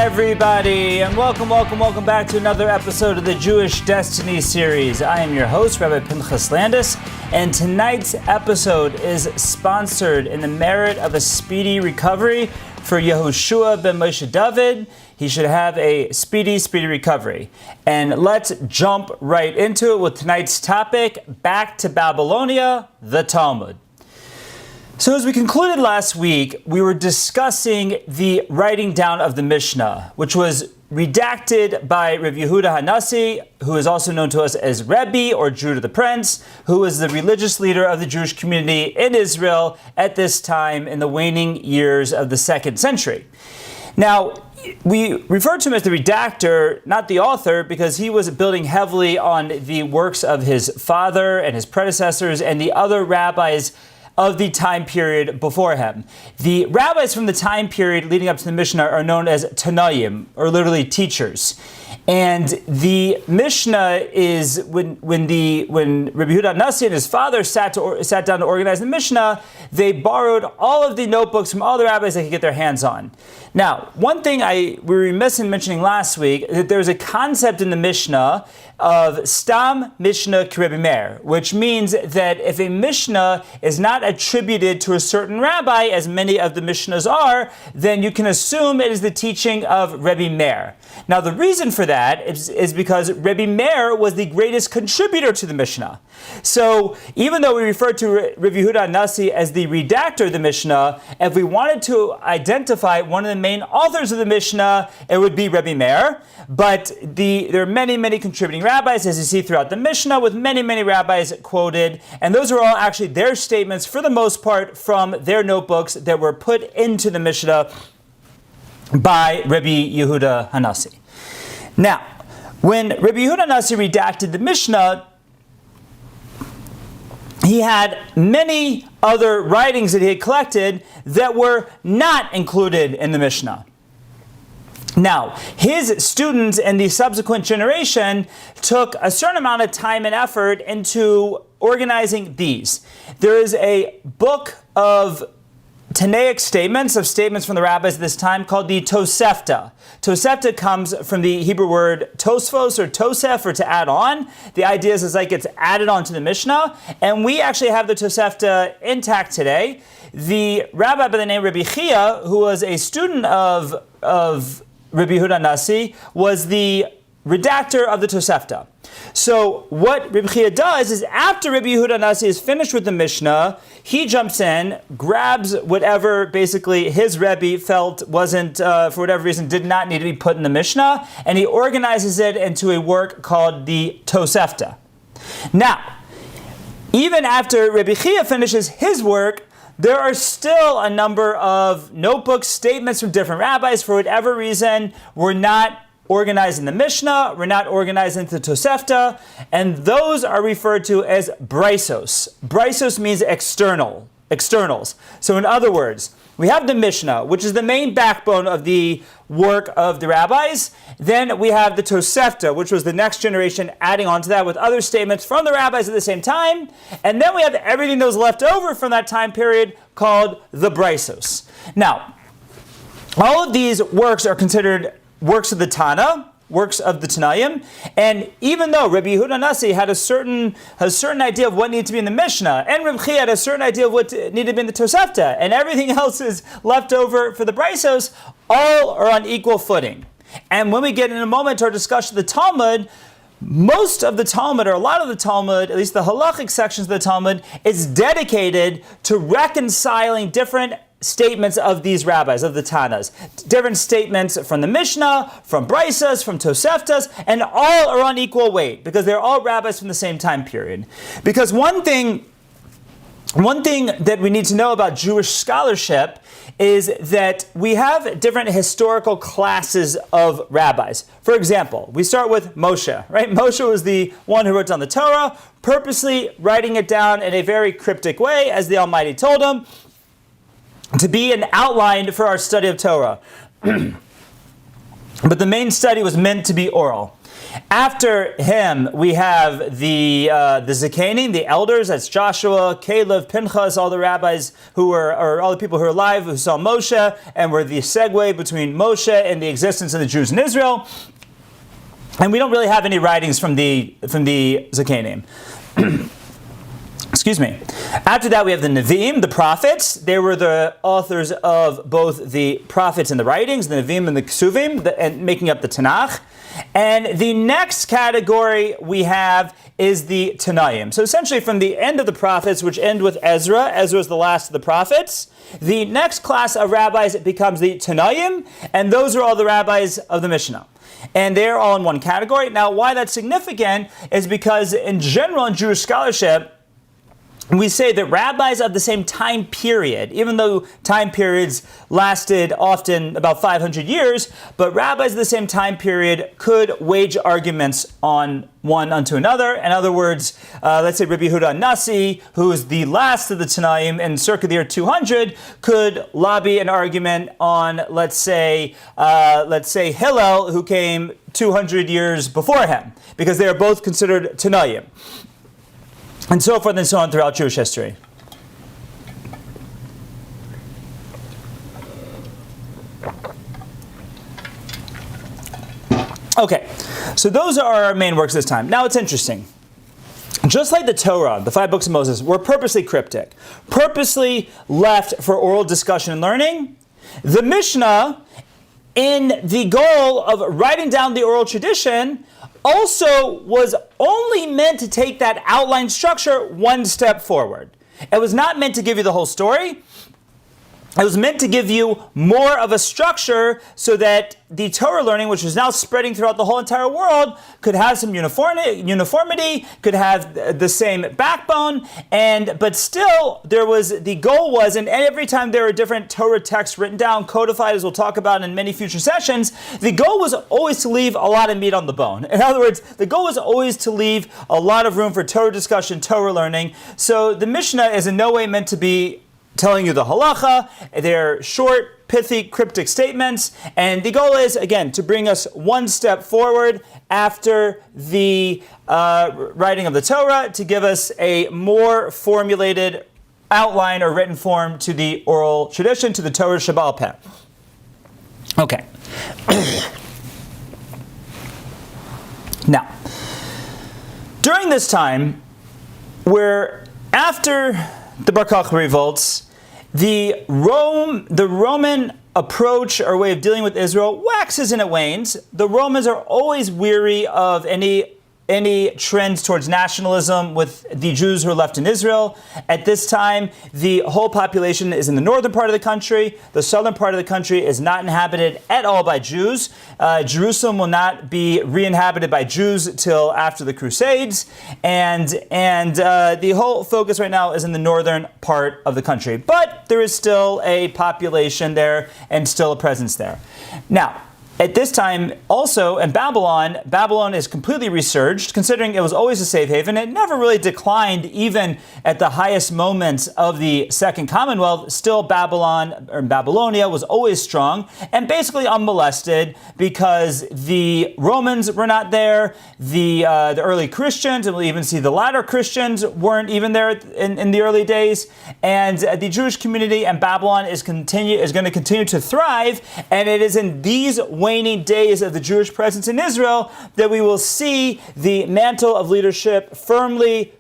everybody, and welcome back to another episode of the Jewish Destiny series. I am your host, Rabbi Pinchas Landis, and tonight's episode is sponsored in the merit of a speedy recovery for Yehoshua ben Moshe David. He should have a speedy recovery. And let's jump right into it with tonight's topic, back to Babylonia, the Talmud. So as we concluded last week, we were discussing the writing down of the Mishnah, which was redacted by Rav Yehuda Hanassi, who is also known to us as Rebbe or Judah the Prince, who was the religious leader of the Jewish community in Israel at this time in the waning years of the 2nd century. Now, we refer to him as the redactor, not the author, because he was building heavily on the works of his father and his predecessors and the other rabbis of the time period before him. The rabbis from the time period leading up to the Mishnah are known as Tanaim, or literally teachers. And the Mishnah is when Rabbi Yehuda Hanassi and his father sat down to organize the Mishnah, they borrowed all of the notebooks from all the rabbis they could get their hands on. Now, one thing we were remiss in mentioning last week, that there's a concept in the Mishnah of Stam Mishnah K'Rebbe Meir, which means that if a Mishnah is not attributed to a certain rabbi, as many of the Mishnahs are, then you can assume it is the teaching of Rebbe Meir. Now, the reason for that is because Rebbe Meir was the greatest contributor to the Mishnah. So, even though we refer to Rabbi Yehuda Hanassi as the redactor of the Mishnah, if we wanted to identify one of the main authors of the Mishnah, it would be Rebbe Meir. But there are many contributing rabbis, as you see throughout the Mishnah, with many rabbis quoted. And those are all actually their statements, for the most part, from their notebooks that were put into the Mishnah by Rabbi Yehuda Hanassi. Now, when Rabbi Yehuda Hanassi redacted the Mishnah, he had many other writings that he had collected that were not included in the Mishnah. Now, his students and the subsequent generation took a certain amount of time and effort into organizing these. There is a book of Tanaic statements from the rabbis of this time called the Tosefta. Tosefta comes from the Hebrew word tosfos or tosef, or to add on. The idea is like it's added on to the Mishnah, and we actually have the Tosefta intact today. The rabbi by the name Rabbi Chia, who was a student of Rabbi Yehuda Hanassi, was the redactor of the Tosefta. So what Rabbi Chia does is, after Rabbi Yehuda Hanassi is finished with the Mishnah, he jumps in, grabs whatever basically his Rebbe felt wasn't, for whatever reason, did not need to be put in the Mishnah, and he organizes it into a work called the Tosefta. Now, even after Rabbi Chia finishes his work, there are still a number of notebook statements from different rabbis. For whatever reason, we're not organized in the Mishnah, we're not organized into the Tosefta, and those are referred to as brisos. Brisos means externals. So in other words, we have the Mishnah, which is the main backbone of the work of the rabbis. Then we have the Tosefta, which was the next generation adding on to that with other statements from the rabbis at the same time. And then we have everything that was left over from that time period called the brisos. Now, all of these works are considered works of the Tana, works of the Tanaim, and even though Rabbi Yehuda Hanassi had a certain idea of what needed to be in the Mishnah, and Rabbi Chia had a certain idea of what needed to be in the Tosefta, and everything else is left over for the brisos, all are on equal footing. And when we get in a moment to our discussion of the Talmud, most of the Talmud, or a lot of the Talmud, at least the halachic sections of the Talmud, is dedicated to reconciling different statements of these rabbis, of the Tanas. Different statements from the Mishnah, from Brisas, from Toseftas, and all are on equal weight, because they're all rabbis from the same time period. Because one thing that we need to know about Jewish scholarship is that we have different historical classes of rabbis. For example, we start with Moshe, right? Moshe was the one who wrote down the Torah, purposely writing it down in a very cryptic way, as the Almighty told him, to be an outline for our study of Torah. But the main study was meant to be oral. After him, we have the Zikanim, the elders. That's Joshua, Caleb, Pinchas, all the rabbis or all the people who are alive who saw Moshe and were the segue between Moshe and the existence of the Jews in Israel. And we don't really have any writings from the Zikanim. Excuse me. After that, we have the Nevi'im, the prophets. They were the authors of both the prophets and the writings, the Nevi'im and the Kesuvim, and making up the Tanakh. And the next category we have is the Tanaim. So essentially from the end of the prophets, which end with Ezra, Ezra is the last of the prophets, the next class of rabbis becomes the Tanaim, and those are all the rabbis of the Mishnah. And they're all in one category. Now, why that's significant is because in general in Jewish scholarship, we say that rabbis of the same time period, even though time periods lasted often about 500 years, but rabbis of the same time period could wage arguments on one unto another. In other words, let's say Rabbi Yehuda Nasi, who is the last of the Tanaim in circa the year 200, could lobby an argument on, let's say Hillel, who came 200 years before him, because they are both considered Tanaim. And so forth and so on throughout Jewish history. Okay, so those are our main works this time. Now it's interesting. Just like the Torah, the 5 books of Moses, were purposely cryptic, purposely left for oral discussion and learning, the Mishnah, in the goal of writing down the oral tradition, also was only meant to take that outline structure one step forward. It was not meant to give you the whole story. It was meant to give you more of a structure so that the Torah learning, which is now spreading throughout the whole entire world, could have some uniformity, could have the same backbone, but still the goal was, and every time there are different Torah texts written down, codified, as we'll talk about in many future sessions, the goal was always to leave a lot of meat on the bone. In other words, the goal was always to leave a lot of room for Torah discussion, Torah learning. So the Mishnah is in no way meant to be telling you the halacha. They're short, pithy, cryptic statements, and the goal is, again, to bring us one step forward after the writing of the Torah, to give us a more formulated outline or written form to the oral tradition, to the Torah Shebaal Peh. Okay. Now, during this time, where after the Bar Kokhba revolts, the Roman approach or way of dealing with Israel waxes and it wanes. The Romans are always weary of any trends towards nationalism with the Jews who are left in Israel. At this time, the whole population is in the northern part of the country. The southern part of the country is not inhabited at all by Jews. Jerusalem will not be re-inhabited by Jews till after the Crusades. And the whole focus right now is in the northern part of the country. But there is still a population there and still a presence there. Now, at this time, also in Babylon is completely resurged, considering it was always a safe haven. It never really declined, even at the highest moments of the Second Commonwealth. Still, Babylonia was always strong and basically unmolested because the Romans were not there. The early Christians, and we'll even see the latter Christians, weren't even there in the early days. And the Jewish community in Babylon is going to continue to thrive. And it is in these waning days of the Jewish presence in Israel that we will see the mantle of leadership firmly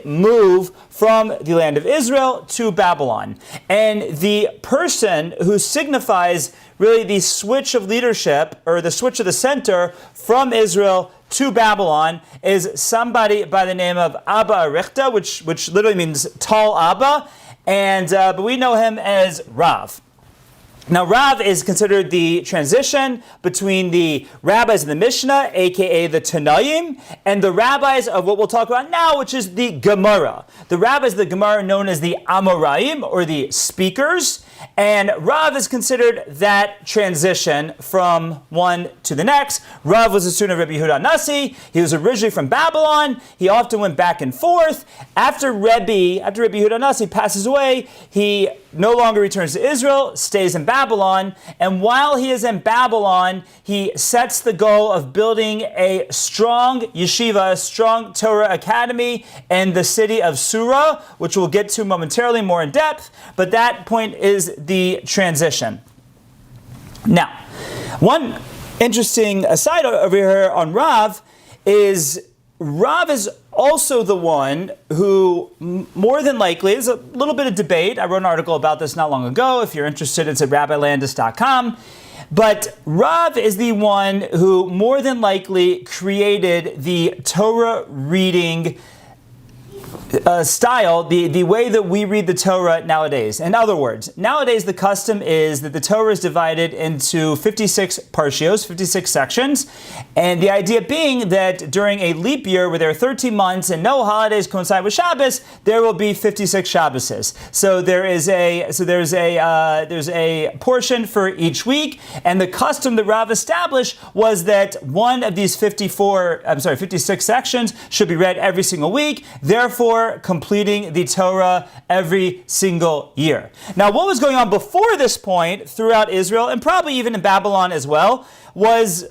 move from the land of Israel to Babylon. And the person who signifies really the switch of leadership, or the switch of the center from Israel to Babylon, is somebody by the name of Abba Arichta, which literally means tall Abba, but we know him as Rav. Now, Rav is considered the transition between the rabbis of the Mishnah, aka the Tanaim, and the rabbis of what we'll talk about now, which is the Gemara. The rabbis of the Gemara are known as the Amoraim, or the speakers, and Rav is considered that transition from one to the next. Rav was a student of Rabbi Yehuda Nasi. He was originally from Babylon. He often went back and forth. After Rabbi Yehuda Nasi passes away, he no longer returns to Israel, stays in Babylon, and while he is in Babylon, he sets the goal of building a strong yeshiva, a strong Torah academy in the city of Sura, which we'll get to momentarily more in depth, but that point is the transition. Now, one interesting aside over here on Rav is also the one who, more than likely, there's a little bit of debate. I wrote an article about this not long ago. If you're interested, it's at rabbilandis.com. But Rav is the one who more than likely created the Torah reading style, the way that we read the Torah nowadays. In other words, nowadays the custom is that the Torah is divided into 56 parshios, 56 sections, and the idea being that during a leap year where there are 13 months and no holidays coincide with Shabbos, there will be 56 Shabboses. So there's a portion for each week, and the custom that Rav established was that one of these 56 sections should be read every single week, therefore completing the Torah every single year. Now, what was going on before this point throughout Israel, and probably even in Babylon as well, was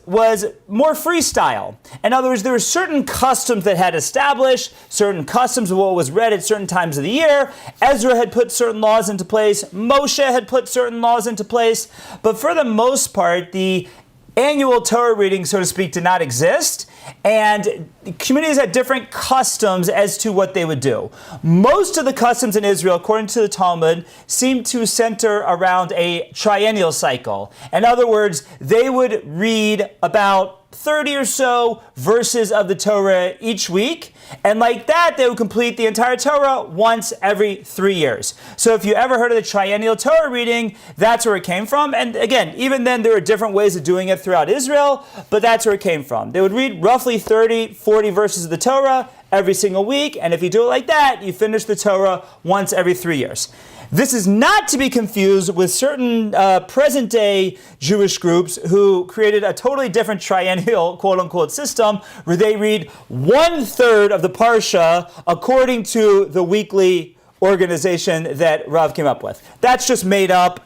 more freestyle. In other words, there were certain customs that had established, certain customs of what was read at certain times of the year. Ezra had put certain laws into place. Moshe had put certain laws into place. But for the most part, the annual Torah reading, so to speak, did not exist, and communities had different customs as to what they would do. Most of the customs in Israel, according to the Talmud, seem to center around a triennial cycle. In other words, they would read about 30 or so verses of the Torah each week, and like that, they would complete the entire Torah once every 3 years. So if you ever heard of the triennial Torah reading, that's where it came from. And again, even then, there are different ways of doing it throughout Israel, but that's where it came from. They would read roughly 30, 40 verses of the Torah every single week, and if you do it like that, you finish the Torah once every 3 years. This is not to be confused with certain present-day Jewish groups who created a totally different triennial, quote-unquote, system where they read 1/3 of the Parsha according to the weekly organization that Rav came up with. That's just made up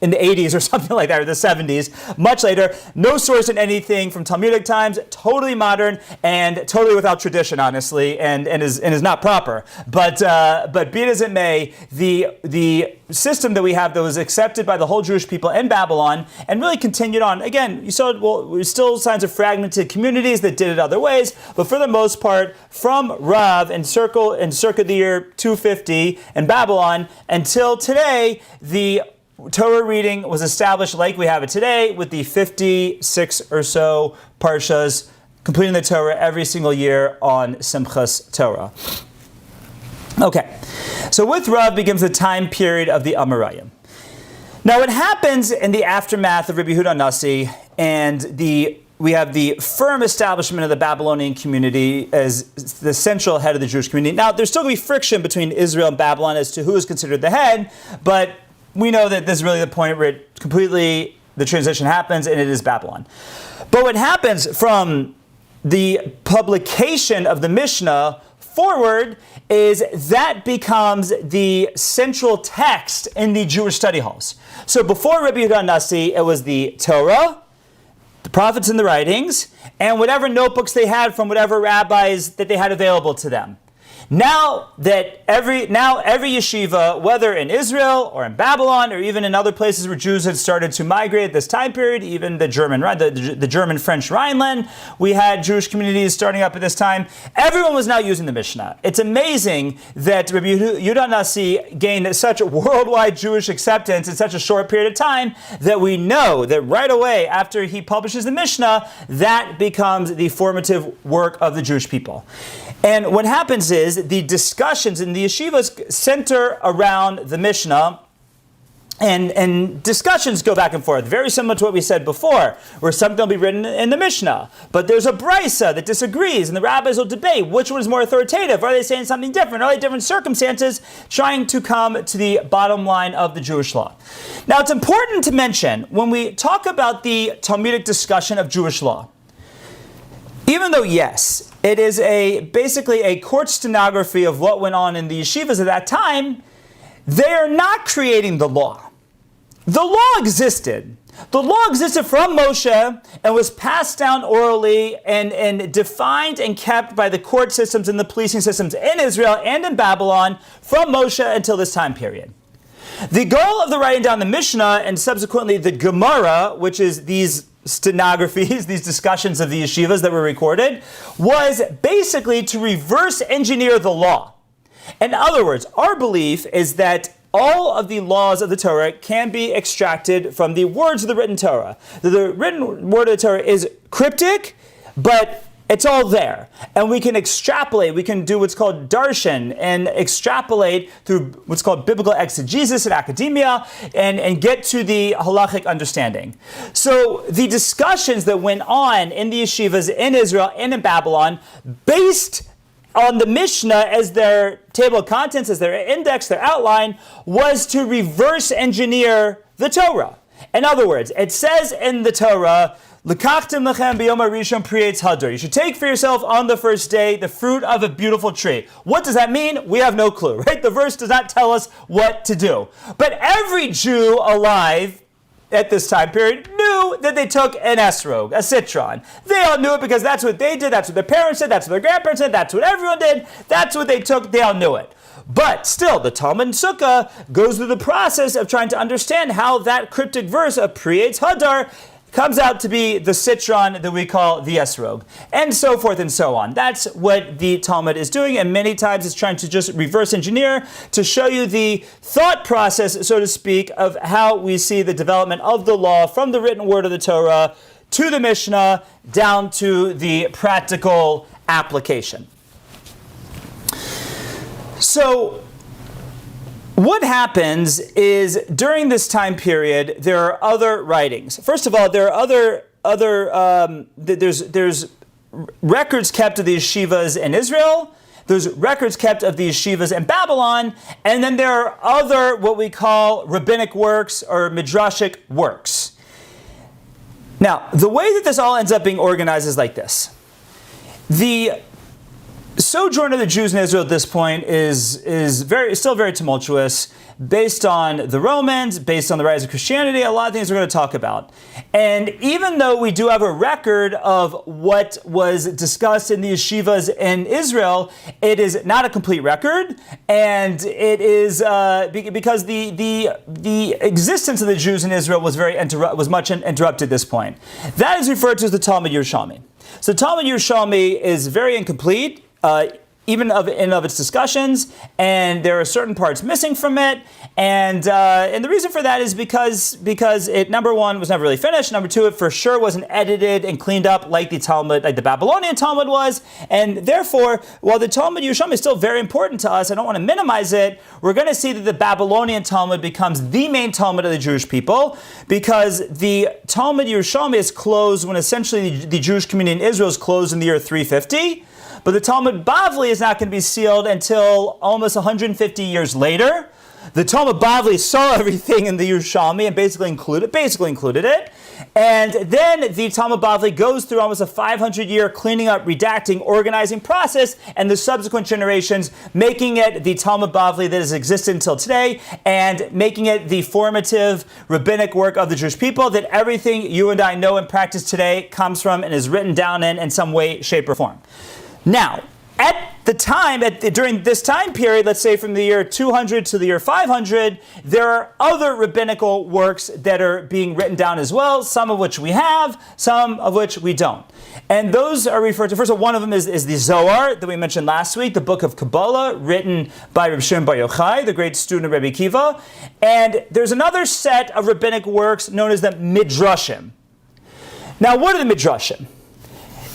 in the 80s or something like that, or the 70s, much later. No source in anything from Talmudic times, totally modern and totally without tradition, honestly, and is not proper. But be it as it may, the system that we have that was accepted by the whole Jewish people in Babylon and really continued on. Again, you saw, there's still signs of fragmented communities that did it other ways, but for the most part, from Rav and circa the year 250 in Babylon until today, the Torah reading was established like we have it today, with the 56 or so parshas, completing the Torah every single year on Simchas Torah. Okay, so with Rav begins the time period of the Amoraim. Now, what happens in the aftermath of Rabbi Yehuda Nasi, and we have the firm establishment of the Babylonian community as the central head of the Jewish community. Now, there's still going to be friction between Israel and Babylon as to who is considered the head, but we know that this is really the point where the transition happens, and it is Babylon. But what happens from the publication of the Mishnah forward is that becomes the central text in the Jewish study halls. So before Rabbi Yehuda Nasi, it was the Torah, the prophets and the writings, and whatever notebooks they had from whatever rabbis that they had available to them. Now every yeshiva, whether in Israel or in Babylon or even in other places where Jews had started to migrate at this time period, even the German-French Rhineland, we had Jewish communities starting up at this time. Everyone was now using the Mishnah. It's amazing that Rabbi Yehuda Nasi gained such worldwide Jewish acceptance in such a short period of time that we know that right away after he publishes the Mishnah, that becomes the formative work of the Jewish people. And what happens is the discussions in the yeshivas center around the Mishnah, and discussions go back and forth, very similar to what we said before, where something will be written in the Mishnah, but there's a brisa that disagrees, and the rabbis will debate which one is more authoritative. Are they saying something different? Are they different circumstances? Trying to come to the bottom line of the Jewish law. Now, it's important to mention, when we talk about the Talmudic discussion of Jewish law, even though, yes, it is basically a court stenography of what went on in the yeshivas at that time, they are not creating the law. The law existed. The law existed from Moshe and was passed down orally and defined and kept by the court systems and the policing systems in Israel and in Babylon from Moshe until this time period. The goal of the writing down the Mishnah and subsequently the Gemara, which is these stenographies, these discussions of the yeshivas that were recorded, was basically to reverse engineer the law. In other words, our belief is that all of the laws of the Torah can be extracted from the words of the written Torah. The written word of the Torah is cryptic, but it's all there. And we can extrapolate, we can do what's called darshan and extrapolate through what's called biblical exegesis in academia and get to the halachic understanding. So the discussions that went on in the yeshivas in Israel and in Babylon, based on the Mishnah as their table of contents, as their index, their outline, was to reverse engineer the Torah. In other words, it says in the Torah, L'kachtem lechem b'yom harishon pri eitz hadar. You should take for yourself on the first day the fruit of a beautiful tree. What does that mean? We have no clue, right? The verse does not tell us what to do. But every Jew alive at this time period knew that they took an esrog, a citron. They all knew it because that's what they did, that's what their parents did, that's what their grandparents did, that's what everyone did, that's what they took, they all knew it. But still, the Talmud Sukkah goes through the process of trying to understand how that cryptic verse of Pri Eitz Hadar comes out to be the citron that we call the esrog, and so forth and so on. That's what the Talmud is doing, and many times it's trying to just reverse engineer to show you the thought process, so to speak, of how we see the development of the law from the written word of the Torah to the Mishnah down to the practical application. So, what happens is during this time period, there are other writings. First of all, there are there's records kept of the yeshivas in Israel. There's records kept of the yeshivas in Babylon, and then there are other what we call rabbinic works or midrashic works. Now, the way that this all ends up being organized is like this: the sojourn of the Jews in Israel at this point is still very tumultuous, based on the Romans, based on the rise of Christianity, a lot of things we're going to talk about. And even though we do have a record of what was discussed in the yeshivas in Israel, it is not a complete record, and it is because the existence of the Jews in Israel was much interrupted at this point. That is referred to as the Talmud Yerushalmi. So Talmud Yerushalmi is very incomplete, even of its discussions, and there are certain parts missing from it, and the reason for that is because it, number one, was never really finished. Number two, it for sure wasn't edited and cleaned up like the Talmud, like the Babylonian Talmud was, and therefore, while the Talmud Yerushalmi is still very important to us, I don't want to minimize it. We're going to see that the Babylonian Talmud becomes the main Talmud of the Jewish people, because the Talmud Yerushalmi is closed when essentially the Jewish community in Israel is closed in the year 350. But the Talmud Bavli is not going to be sealed until almost 150 years later. The Talmud Bavli saw everything in the Yerushalmi and basically included it. And then the Talmud Bavli goes through almost a 500-year cleaning up, redacting, organizing process, and the subsequent generations making it the Talmud Bavli that has existed until today, and making it the formative rabbinic work of the Jewish people that everything you and I know and practice today comes from and is written down in some way, shape, or form. Now, during this time period, let's say from the year 200 to the year 500, there are other rabbinical works that are being written down as well, some of which we have, some of which we don't. And those are referred to, first of all, one of them is the Zohar that we mentioned last week, the book of Kabbalah, written by Reb Shimon Bar Yochai, the great student of Rebbe Akiva. And there's another set of rabbinic works known as the Midrashim. Now, what are the Midrashim?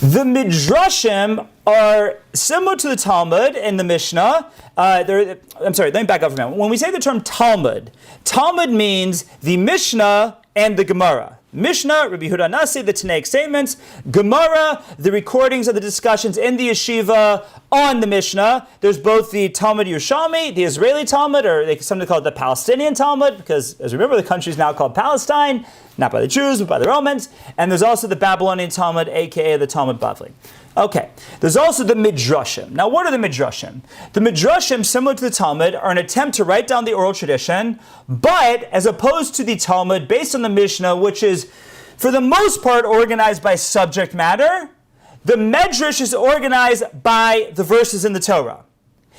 The Midrashim are similar to the Talmud and the Mishnah. I'm sorry, let me back up for a minute. When we say the term Talmud, Talmud means the Mishnah and the Gemara. Mishnah, Rabbi Yehuda Nasi, the Tanaic statements. Gemara, the recordings of the discussions in the yeshiva on the Mishnah. There's both the Talmud Yerushalmi, the Israeli Talmud, or they sometimes call it the Palestinian Talmud, because as you remember, the country is now called Palestine, not by the Jews, but by the Romans. And there's also the Babylonian Talmud, aka the Talmud Bavli. Okay, there's also the Midrashim. Now, what are the Midrashim? The Midrashim, similar to the Talmud, are an attempt to write down the oral tradition, but as opposed to the Talmud, based on the Mishnah, which is, for the most part, organized by subject matter, the Midrash is organized by the verses in the Torah.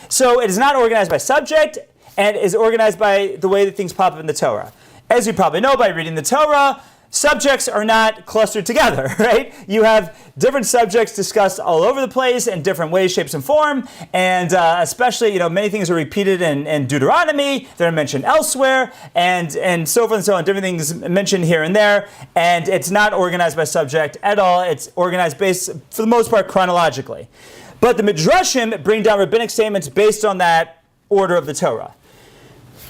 So it is not organized by subject, and is organized by the way that things pop up in the Torah. As you probably know by reading the Torah, subjects are not clustered together, right? You have different subjects discussed all over the place in different ways, shapes, and form, and especially, many things are repeated in Deuteronomy, they're mentioned elsewhere, and so forth and so on, different things mentioned here and there, and it's not organized by subject at all. It's organized based, for the most part, chronologically. But the Midrashim bring down rabbinic statements based on that order of the Torah.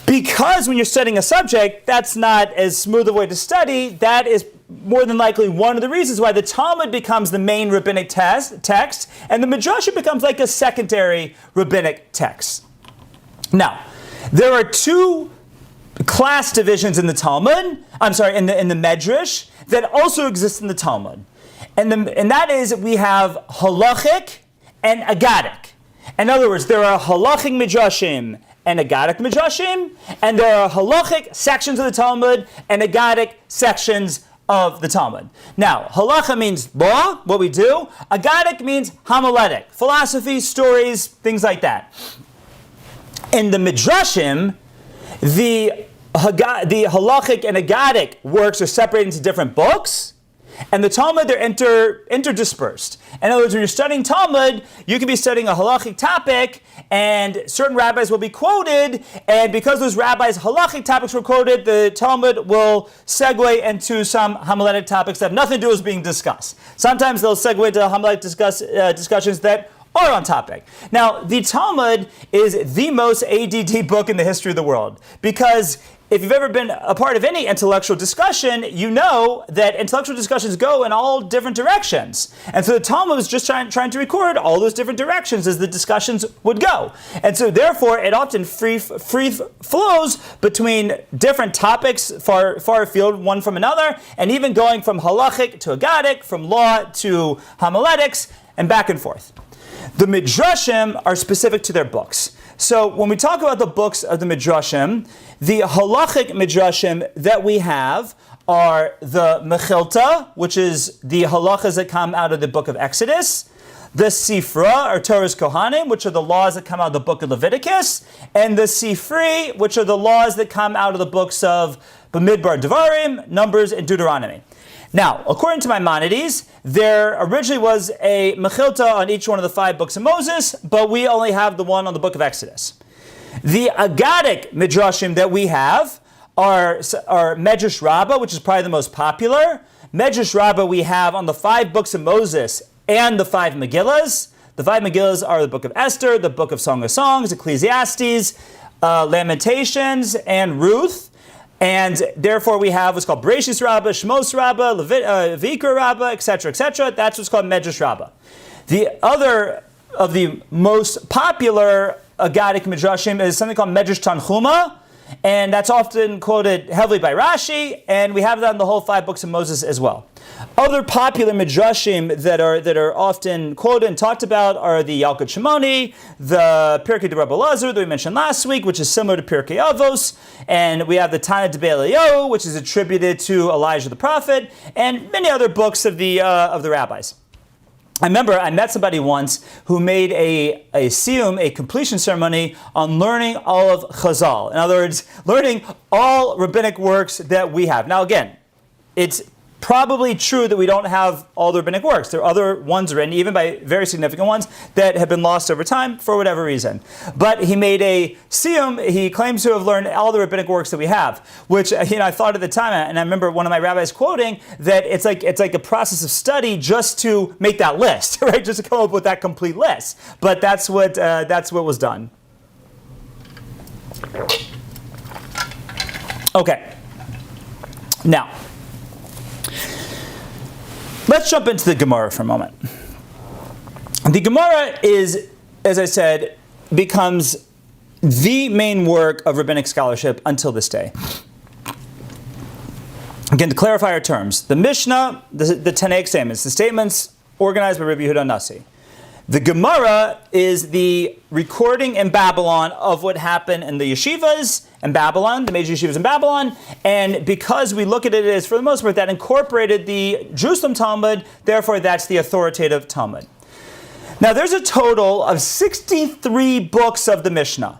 Because when you're studying a subject, that's not as smooth a way to study. That is more than likely one of the reasons why the Talmud becomes the main rabbinic text, and the Midrashim becomes like a secondary rabbinic text. Now, there are two class divisions in the Talmud, in the Midrash, that also exist in the Talmud. And that is, we have halachic and agadic. In other words, there are halachic Midrashim and agadic Midrashim, and there are halachic sections of the Talmud and agadic sections of the Talmud. Now, halacha means law, what we do. Agadic means homiletic, philosophy, stories, things like that. In the Midrashim, the halachic and agadic works are separated into different books, and the Talmud, they're interdispersed. In other words, when you're studying Talmud, you can be studying a halachic topic, and certain rabbis will be quoted, and because those rabbis' halachic topics were quoted, the Talmud will segue into some homiletic topics that have nothing to do with what's being discussed. Sometimes they'll segue to homiletic discussions that are on topic. Now, the Talmud is the most ADD book in the history of the world, because if you've ever been a part of any intellectual discussion, you know that intellectual discussions go in all different directions. And so the Talmud was just trying to record all those different directions as the discussions would go. And so therefore, it often free flows between different topics far afield one from another, and even going from halachic to agadic, from law to homiletics, and back and forth. The Midrashim are specific to their books. So when we talk about the books of the Midrashim, the halachic Midrashim that we have are the Mechilta, which is the halachas that come out of the book of Exodus, the Sifra, or Torah's Kohanim, which are the laws that come out of the book of Leviticus, and the Sifri, which are the laws that come out of the books of Bamidbar Devarim, Numbers, and Deuteronomy. Now, according to Maimonides, there originally was a Mechilta on each one of the 5 books of Moses, but we only have the one on the book of Exodus. The Agadic Midrashim that we have are Midrash Rabbah, which is probably the most popular. Midrash Rabbah we have on the 5 books of Moses and the 5 Megillas. The 5 Megillas are the book of Esther, the book of Song of Songs, Ecclesiastes, Lamentations, and Ruth. And therefore we have what's called Bereshis Rabbah, Shmos Rabbah, Vayikra Rabbah, etc., etc. That's what's called Midrash Rabbah. The other of the most popular Agadic Midrashim is something called Midrash Tanchuma, and that's often quoted heavily by Rashi, and we have that in the whole 5 books of Moses as well. Other popular Midrashim that are often quoted and talked about are the Yalkut Shimoni, the Pirkei de Rabbi Elazar that we mentioned last week, which is similar to Pirkei Avos, and we have the Tana de Be'eliyahu, which is attributed to Elijah the prophet, and many other books of the rabbis. I remember I met somebody once who made a siyum, a completion ceremony, on learning all of Chazal. In other words, learning all rabbinic works that we have. Now again, it's probably true that we don't have all the rabbinic works. There are other ones written, even by very significant ones, that have been lost over time for whatever reason. But he made a siyum. He claims to have learned all the rabbinic works that we have, which I thought at the time, and I remember one of my rabbis quoting that it's like a process of study just to make that list, right? Just to come up with that complete list. But that's what was done. Okay. Now, let's jump into the Gemara for a moment. The Gemara is as I said, becomes the main work of rabbinic scholarship until this day. Again, to clarify our terms, the Mishnah, the Tanaic statements, the statements organized by Rabbi Yehuda Nasi. The Gemara is the recording in Babylon of what happened in the yeshivas in Babylon, the major yeshivas in Babylon, and because we look at it as, for the most part, that incorporated the Jerusalem Talmud, therefore that's the authoritative Talmud. Now, there's a total of 63 books of the Mishnah.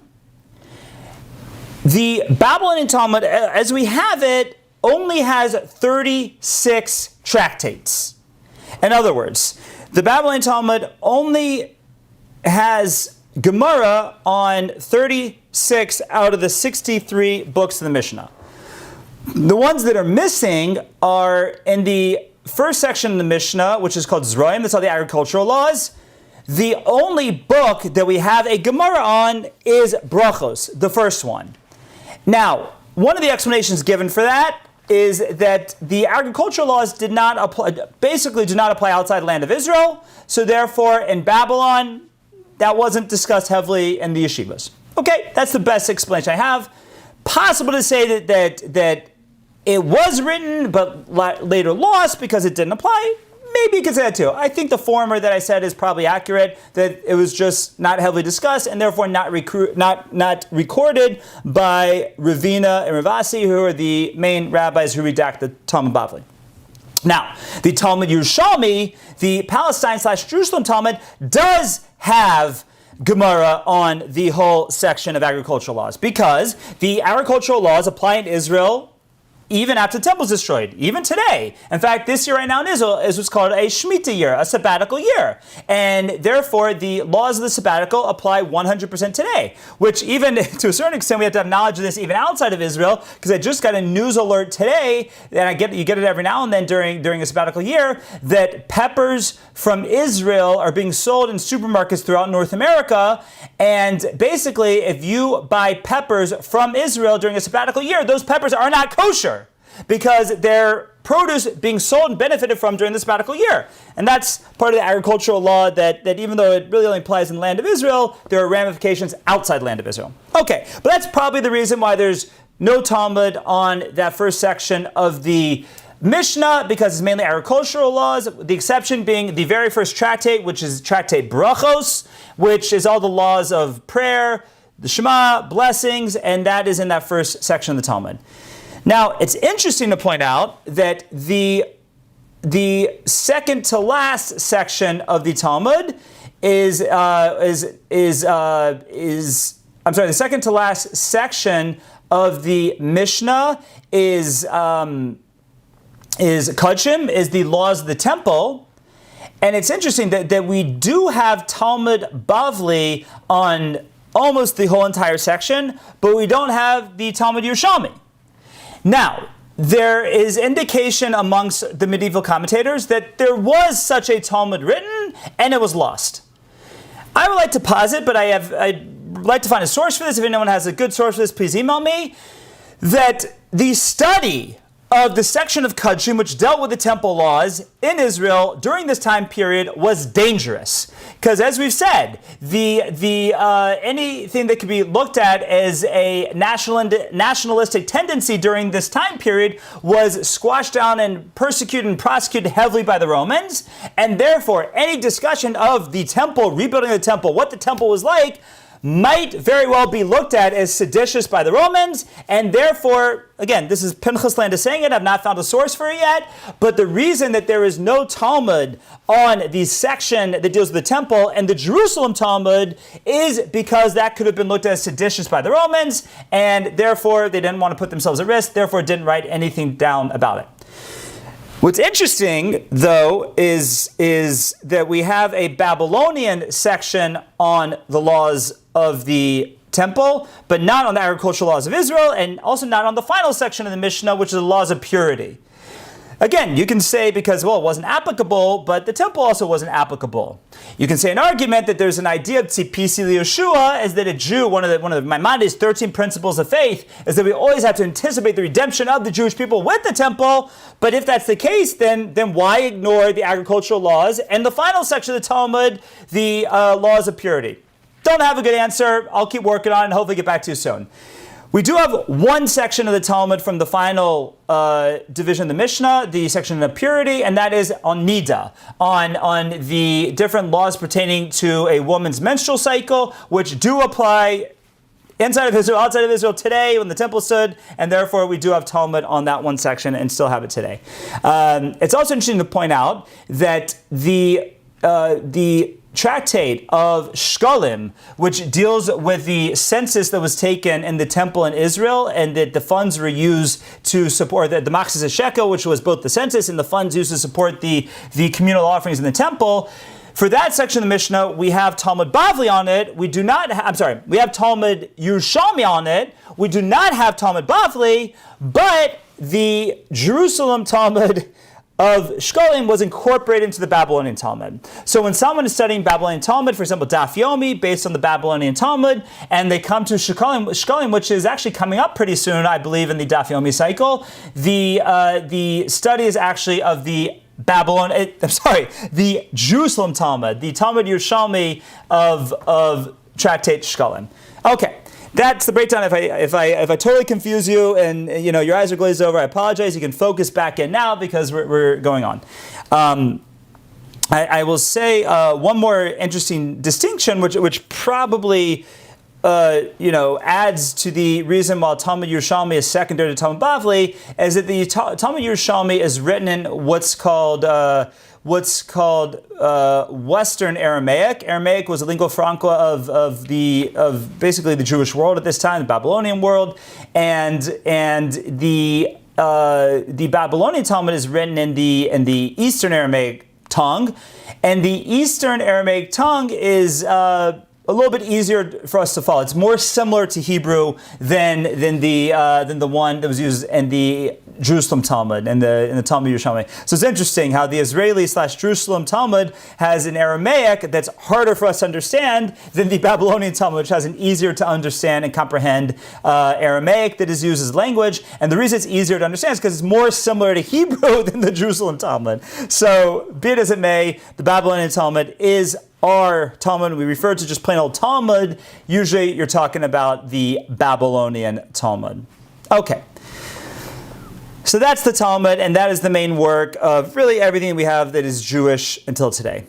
The Babylonian Talmud, as we have it, only has 36 tractates. In other words, the Babylonian Talmud only has Gemara on 36 out of the 63 books of the Mishnah. The ones that are missing are in the first section of the Mishnah, which is called Zroim, that's all the agricultural laws. The only book that we have a Gemara on is Brachos, the first one. Now, one of the explanations given for that is that the agricultural laws did not apply outside the land of Israel, so therefore in Babylon, that wasn't discussed heavily in the yeshivas. Okay, that's the best explanation I have. Possible to say that it was written, but later lost because it didn't apply. Maybe you could say that too. I think the former that I said is probably accurate, that it was just not heavily discussed and therefore not recorded by Ravina and Ravasi, who are the main rabbis who redact the Talmud Bavli. Now, the Talmud Yerushalmi, the Palestine/Jerusalem Talmud, does have Gemara on the whole section of agricultural laws because the agricultural laws apply in Israel even after the temple is destroyed, even today. In fact, this year right now in Israel is what's called a Shemitah year, a sabbatical year. And therefore, the laws of the sabbatical apply 100% today, which even to a certain extent, we have to have knowledge of this even outside of Israel, because I just got a news alert today, and you get it every now and then during a sabbatical year, that peppers from Israel are being sold in supermarkets throughout North America. And basically, if you buy peppers from Israel during a sabbatical year, those peppers are not kosher, because they're produce being sold and benefited from during the sabbatical year. And that's part of the agricultural law that even though it really only applies in the land of Israel, there are ramifications outside the land of Israel. Okay, but that's probably the reason why there's no Talmud on that first section of the Mishnah, because it's mainly agricultural laws, the exception being the very first tractate, which is Tractate Brachos, which is all the laws of prayer, the Shema, blessings, and that is in that first section of the Talmud. Now, it's interesting to point out that the second to last section of the Talmud the second to last section of the Mishnah is Kodshim, is the laws of the temple. And it's interesting that we do have Talmud Bavli on almost the whole entire section, but we don't have the Talmud Yerushalmi. Now, there is indication amongst the medieval commentators that there was such a Talmud written and it was lost. I would like to posit, but I'd like to find a source for this. If anyone has a good source for this, please email me. That the study of the section of Kodshim which dealt with the temple laws in Israel during this time period was dangerous. Because as we've said, anything that could be looked at as a nationalistic tendency during this time period was squashed down and persecuted and prosecuted heavily by the Romans. And therefore, any discussion of the temple, rebuilding the temple, what the temple was like, might very well be looked at as seditious by the Romans, and therefore, again, this is Pinchas Land is saying it, I've not found a source for it yet, but the reason that there is no Talmud on the section that deals with the temple and the Jerusalem Talmud is because that could have been looked at as seditious by the Romans, and therefore they didn't want to put themselves at risk, therefore didn't write anything down about it. What's interesting, though, is that we have a Babylonian section on the laws of the temple, but not on the agricultural laws of Israel, and also not on the final section of the Mishnah, which is the laws of purity. Again, you can say because, well, it wasn't applicable, but the temple also wasn't applicable. You can say an argument that there's an idea of tzipisi liYeshua, is that a Jew, one of Maimonides' 13 principles of faith, is that we always have to anticipate the redemption of the Jewish people with the temple. But if that's the case, then why ignore the agricultural laws and the final section of the Talmud, the laws of purity? Don't have a good answer. I'll keep working on it and hopefully get back to you soon. We do have one section of the Talmud from the final division of the Mishnah, the section of purity, and that is on Nida, on the different laws pertaining to a woman's menstrual cycle, which do apply inside of Israel, outside of Israel today when the temple stood, and therefore we do have Talmud on that one section and still have it today. It's also interesting to point out that the tractate of Shkalim, which deals with the census that was taken in the temple in Israel, and that the funds were used to support the Machzis Shekel, which was both the census and the funds used to support the communal offerings in the temple. For that section of the Mishnah, we have Talmud Bavli on it. We have Talmud Yerushalmi on it. We do not have Talmud Bavli, but the Jerusalem Talmud of Shkalim was incorporated into the Babylonian Talmud. So when someone is studying Babylonian Talmud, for example, Daf Yomi, based on the Babylonian Talmud, and they come to Shkalim, which is actually coming up pretty soon, I believe, in the Daf Yomi cycle, the study is actually of the Jerusalem Talmud, the Talmud Yerushalmi of Tractate Shkalim. Okay. That's the breakdown. If I totally confuse you and your eyes are glazed over, I apologize. You can focus back in now because we're going on. I will say one more interesting distinction, which probably adds to the reason why Talmud Yerushalmi is secondary to Talmud Bavli, is that the Talmud Yerushalmi is written in what's called Western Aramaic. Aramaic was a lingua franca of basically the Jewish world at this time, the Babylonian world, and the Babylonian Talmud is written in the Eastern Aramaic tongue, and the Eastern Aramaic tongue is a little bit easier for us to follow. It's more similar to Hebrew than the one that was used in the Jerusalem Talmud and in the Talmud Yerushalmi. So it's interesting how the Israeli/Jerusalem Talmud has an Aramaic that's harder for us to understand than the Babylonian Talmud, which has an easier to understand and comprehend Aramaic that is used as language. And the reason it's easier to understand is because it's more similar to Hebrew than the Jerusalem Talmud. So be it as it may, the Babylonian Talmud is our Talmud. We refer to just plain old Talmud. Usually you're talking about the Babylonian Talmud. Okay. So that's the Talmud, and that is the main work of really everything we have that is Jewish until today.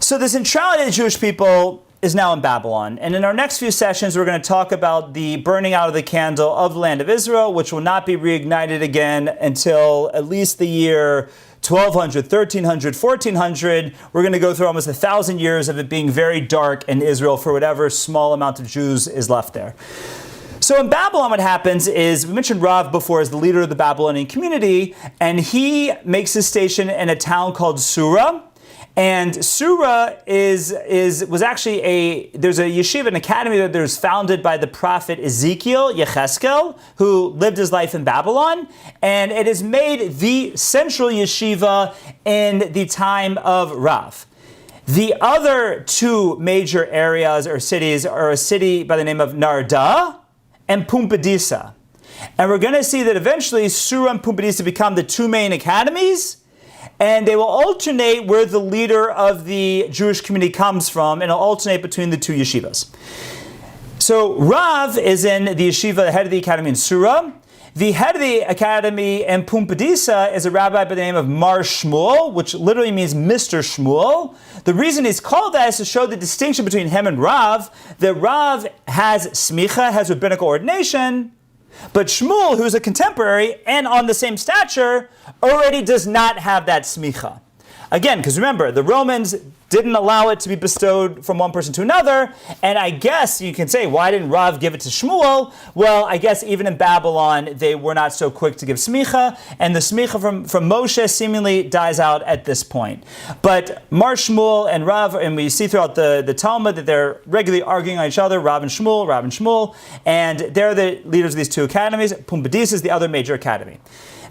So the centrality of the Jewish people is now in Babylon. And in our next few sessions, we're going to talk about the burning out of the candle of the land of Israel, which will not be reignited again until at least the year 1200, 1300, 1400. We're going to go through almost 1,000 years of it being very dark in Israel for whatever small amount of Jews is left there. So in Babylon, what happens is, we mentioned Rav before as the leader of the Babylonian community, and he makes his station in a town called Sura. And Sura was actually there's a yeshiva, an academy that was founded by the prophet Ezekiel, Yecheskel, who lived his life in Babylon. And it is made the central yeshiva in the time of Rav. The other two major areas or cities are a city by the name of Narda and Pumbedisa. And we're going to see that eventually Sura and Pumbedisa become the two main academies, and they will alternate where the leader of the Jewish community comes from, and it'll alternate between the two yeshivas. So Rav is in the yeshiva, the head of the academy in Sura. The head of the academy in Pumbedisa is a rabbi by the name of Mar Shmuel, which literally means Mr. Shmuel. The reason he's called that is to show the distinction between him and Rav, that Rav has smicha, has rabbinical ordination, but Shmuel, who's a contemporary and on the same stature, already does not have that smicha. Again, because remember, the Romans didn't allow it to be bestowed from one person to another, and I guess you can say, why didn't Rav give it to Shmuel? Well, I guess even in Babylon, they were not so quick to give smicha, and the smicha from Moshe seemingly dies out at this point. But Mar Shmuel and Rav, and we see throughout the Talmud that they're regularly arguing on each other, Rav and Shmuel, and they're the leaders of these two academies. Pumbedisa is the other major academy.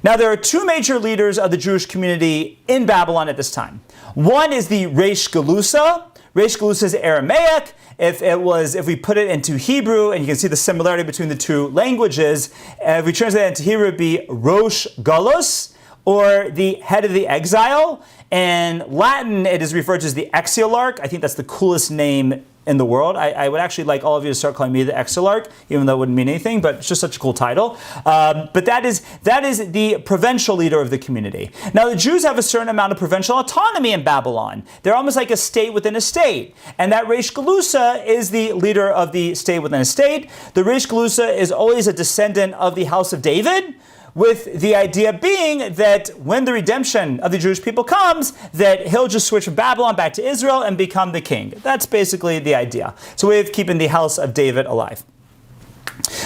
Now, there are two major leaders of the Jewish community in Babylon at this time. One is the Reish Galusa. Reish Galusa is Aramaic. If we put it into Hebrew, and you can see the similarity between the two languages, if we translate it into Hebrew, it would be Rosh Galus, or the head of the exile. In Latin, it is referred to as the exilarch. I think that's the coolest name in the world. I would actually like all of you to start calling me the Exilarch, even though it wouldn't mean anything, but it's just such a cool title. But that is the provincial leader of the community. Now, the Jews have a certain amount of provincial autonomy in Babylon. They're almost like a state within a state. And that Reish Galusa is the leader of the state within a state. The Reish Galusa is always a descendant of the house of David, with the idea being that when the redemption of the Jewish people comes, that he'll just switch from Babylon back to Israel and become the king. That's basically the idea. It's a way of keeping the house of David alive.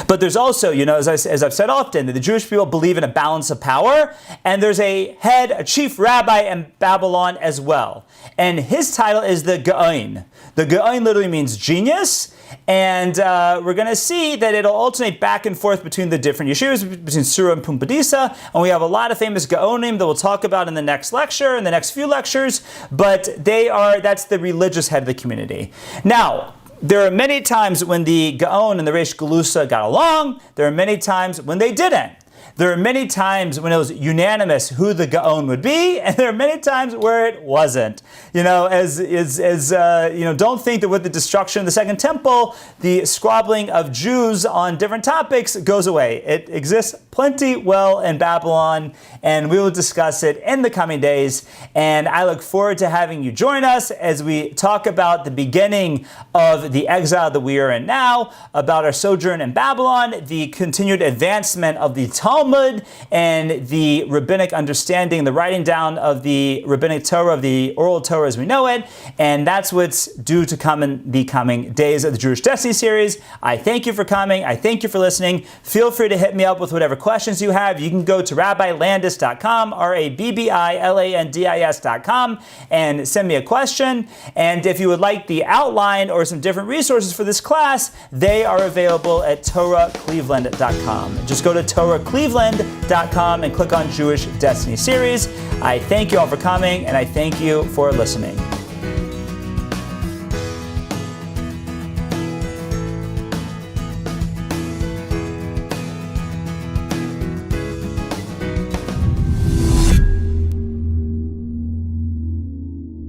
But there's also, as I've said often, that the Jewish people believe in a balance of power, and there's a chief rabbi in Babylon as well. And his title is the Gaon. The Gaon literally means genius, and we're going to see that it'll alternate back and forth between the different yeshivas, between Sura and Pumbedisa, and we have a lot of famous Gaonim that we'll talk about in the next lecture, in the next few lectures, but that's the religious head of the community. Now, there are many times when the Gaon and the Reish Galusa got along. There are many times when they didn't. There are many times when it was unanimous who the Gaon would be, and there are many times where it wasn't. Don't think that with the destruction of the Second Temple, the squabbling of Jews on different topics goes away. It exists plenty well in Babylon, and we will discuss it in the coming days. And I look forward to having you join us as we talk about the beginning of the exile that we are in now, about our sojourn in Babylon, the continued advancement of the Talmud, and the rabbinic understanding, the writing down of the rabbinic Torah, of the oral Torah as we know it, and that's what's due to come in the coming days of the Jewish Destiny series. I thank you for coming. I thank you for listening. Feel free to hit me up with whatever questions you have. You can go to rabbilandis.com, rabbilandis.com, and send me a question. And if you would like the outline or some different resources for this class, they are available at torahcleveland.com. Just go to torahcleveland.com and click on Jewish Destiny Series. I thank you all for coming, and I thank you for listening.